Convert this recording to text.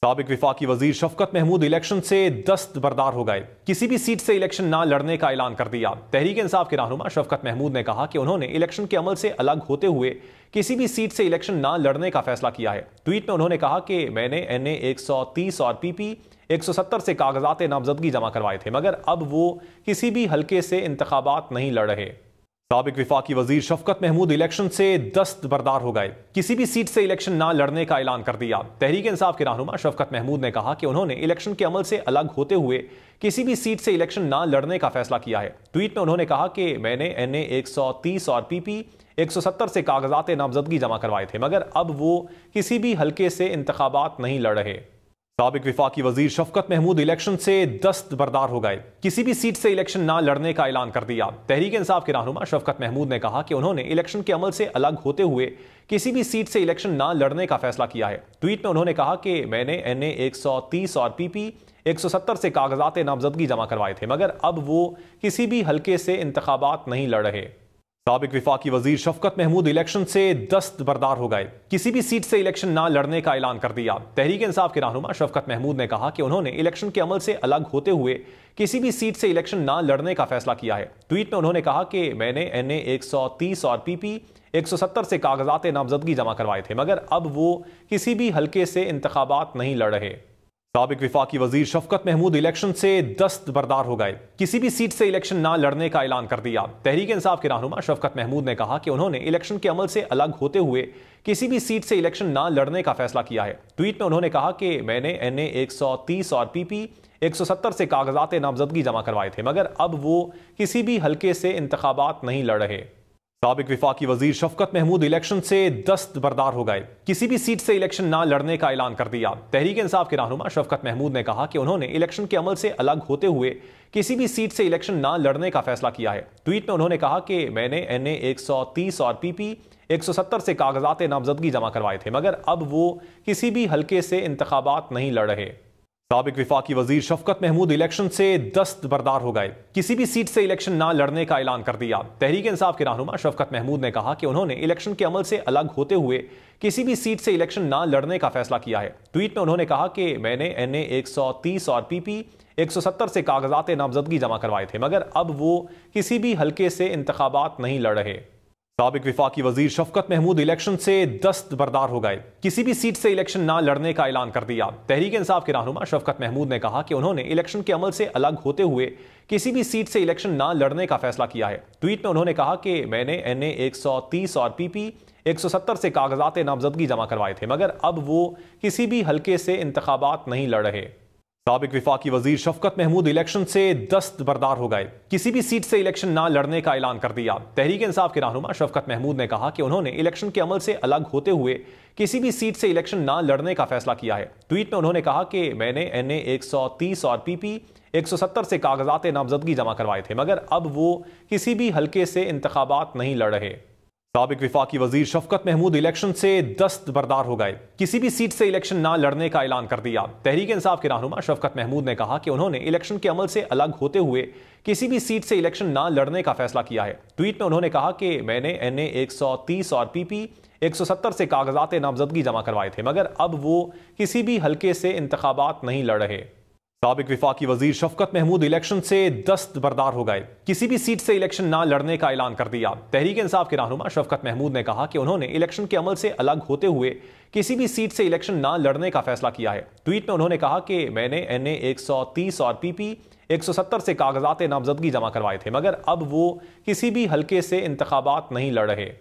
साबिक वफाकी वजीर शफकत महमूद इलेक्शन से दस्तबरदार हो गए। किसी भी सीट से इलेक्शन ना लड़ने का ऐलान कर दिया। तहरीक इंसाफ के रहनुमा शफकत महमूद ने कहा कि उन्होंने इलेक्शन के अमल से अलग होते हुए किसी भी सीट से इलेक्शन ना लड़ने का फैसला किया है। ट्वीट में उन्होंने कहा कि मैंने NA 130 और PP 170 से कागजात नामजदगी जमा करवाए थे, मगर अब वो किसी भी हल्के से इंतखाबात नहीं लड़ रहे। साबिक वफाकी वजीर शफकत महमूद इलेक्शन से दस्तबरदार हो गए। किसी भी सीट से इलेक्शन ना लड़ने का ऐलान कर दिया। तहरीक इंसाफ के रहनुमा शफकत महमूद ने कहा कि उन्होंने इलेक्शन के अमल से अलग होते हुए किसी भी सीट से इलेक्शन ना लड़ने का फैसला किया है। ट्वीट में उन्होंने कहा कि मैंने NA 130 और PP 170 से कागजात नामजदगी जमा करवाए थे, मगर अब वो किसी भी हल्के से इंतखाबात नहीं लड़ रहे। साबिक वफाकी वजीर शफकत महमूद इलेक्शन से दस्तबरदार हो गए। किसी भी सीट से इलेक्शन ना लड़ने का ऐलान कर दिया। तहरीक इंसाफ के रहनुमा शफकत महमूद ने कहा कि उन्होंने इलेक्शन के अमल से अलग होते हुए किसी भी सीट से इलेक्शन ना लड़ने का फैसला किया है। ट्वीट में उन्होंने कहा कि मैंने NA 130 और PP 170 से कागजात नामजदगी जमा करवाए थे, मगर अब वो किसी भी हल्के से इंतखाबात नहीं लड़ रहे। साबिक वफाकी वजीर शफकत महमूद इलेक्शन से दस्तबरदार हो गए। किसी भी सीट से इलेक्शन ना लड़ने का ऐलान कर दिया। तहरीक इंसाफ के रहनुमा शफकत महमूद ने कहा कि उन्होंने इलेक्शन के अमल से अलग होते हुए किसी भी सीट से इलेक्शन ना लड़ने का फैसला किया है। ट्वीट में उन्होंने कहा कि मैंने NA 130 और PP 170 से कागजात नामजदगी जमा करवाए थे, मगर अब वो किसी भी हल्के से इंतखाबात नहीं लड़ रहे। साबिक वफाकी वजीर शफकत महमूद इलेक्शन से दस्तबरदार हो गए। किसी भी सीट से इलेक्शन ना लड़ने का ऐलान कर दिया। तहरीक इंसाफ के रहनुमा शफकत महमूद ने कहा कि उन्होंने इलेक्शन के अमल से अलग होते हुए किसी भी सीट से इलेक्शन ना लड़ने का फैसला किया है। ट्वीट में उन्होंने कहा कि मैंने NA 130 और PP 170 से कागजात नामजदगी जमा करवाए थे, मगर अब वो किसी भी हल्के से इंतखाबात नहीं लड़ रहे। साबिक वफाकी वजीर शफकत महमूद इलेक्शन से दस्तबरदार हो गए। किसी भी सीट से इलेक्शन ना लड़ने का ऐलान कर दिया। तहरीक इंसाफ के रहनुमा शफकत महमूद ने कहा कि उन्होंने इलेक्शन के अमल से अलग होते हुए किसी भी सीट से इलेक्शन ना लड़ने का फैसला किया है। ट्वीट में उन्होंने कहा कि मैंने NA 130 और PP 170 से कागजात नामजदगी जमा करवाए थे, मगर अब वो किसी भी हल्के से इंतखाबात नहीं लड़ रहे। साबिक वफाकी वजीर शफकत महमूद इलेक्शन से दस्तबरदार हो गए। किसी भी सीट से इलेक्शन ना लड़ने का ऐलान कर दिया। तहरीक इंसाफ के रहनुमा शफकत महमूद ने कहा कि उन्होंने इलेक्शन के अमल से अलग होते हुए किसी भी सीट से इलेक्शन ना लड़ने का फैसला किया है। ट्वीट में उन्होंने कहा कि मैंने NA 130 और PP 170 से कागजात नामजदगी जमा करवाए थे, मगर अब वो किसी भी हल्के से इंतखाबात नहीं लड़ रहे। साबिक वफाकी वजीर शफकत महमूद इलेक्शन से दस्तबरदार हो गए। किसी भी सीट से इलेक्शन ना लड़ने का ऐलान कर दिया। तहरीक इंसाफ के रहनुमा शफकत महमूद ने कहा कि उन्होंने इलेक्शन के अमल से अलग होते हुए किसी भी सीट से इलेक्शन ना लड़ने का फैसला किया है। ट्वीट में उन्होंने कहा कि मैंने NA 130 और PP 170 से कागजात नामजदगी जमा करवाए थे, मगर अब वो किसी भी हल्के से इंतखाबात नहीं लड़ रहे। साबिक वफाकी वजीर शफकत महमूद इलेक्शन से दस्तबरदार हो गए। किसी भी सीट से इलेक्शन ना लड़ने का ऐलान कर दिया। तहरीक इंसाफ के रहनुमा शफकत महमूद ने कहा कि उन्होंने इलेक्शन के अमल से अलग होते हुए किसी भी सीट से इलेक्शन ना लड़ने का फैसला किया है। ट्वीट में उन्होंने कहा कि मैंने NA 130 और PP 170 से कागजात नामजदगी जमा करवाए थे, मगर अब वो किसी भी हल्के से इंतखाबात नहीं लड़ रहे। साबिक वफाकी वजीर शफकत महमूद इलेक्शन से दस्तबरदार हो गए। किसी भी सीट से इलेक्शन ना लड़ने का ऐलान कर दिया। तहरीक इंसाफ के रहनुमा शफकत महमूद ने कहा कि उन्होंने इलेक्शन के अमल से अलग होते हुए किसी भी सीट से इलेक्शन ना लड़ने का फैसला किया है। ट्वीट में उन्होंने कहा कि मैंने NA 130 और PP 170 से कागजात नामजदगी जमा करवाए थे, मगर अब वो किसी भी हल्के से इंतखाबात नहीं लड़ रहे। साबिक वफाकी वजीर शफकत महमूद इलेक्शन से दस्तबरदार हो गए। किसी भी सीट से इलेक्शन ना लड़ने का ऐलान कर दिया। तहरीक इंसाफ के रहनुमा शफकत महमूद ने कहा कि उन्होंने इलेक्शन के अमल से अलग होते हुए किसी भी सीट से इलेक्शन ना लड़ने का फैसला किया है। ट्वीट में उन्होंने कहा कि मैंने NA 130 और PP 170 से कागजात नामजदगी जमा करवाए थे, मगर अब वो किसी भी हल्के से इंतखाबात नहीं लड़ रहे।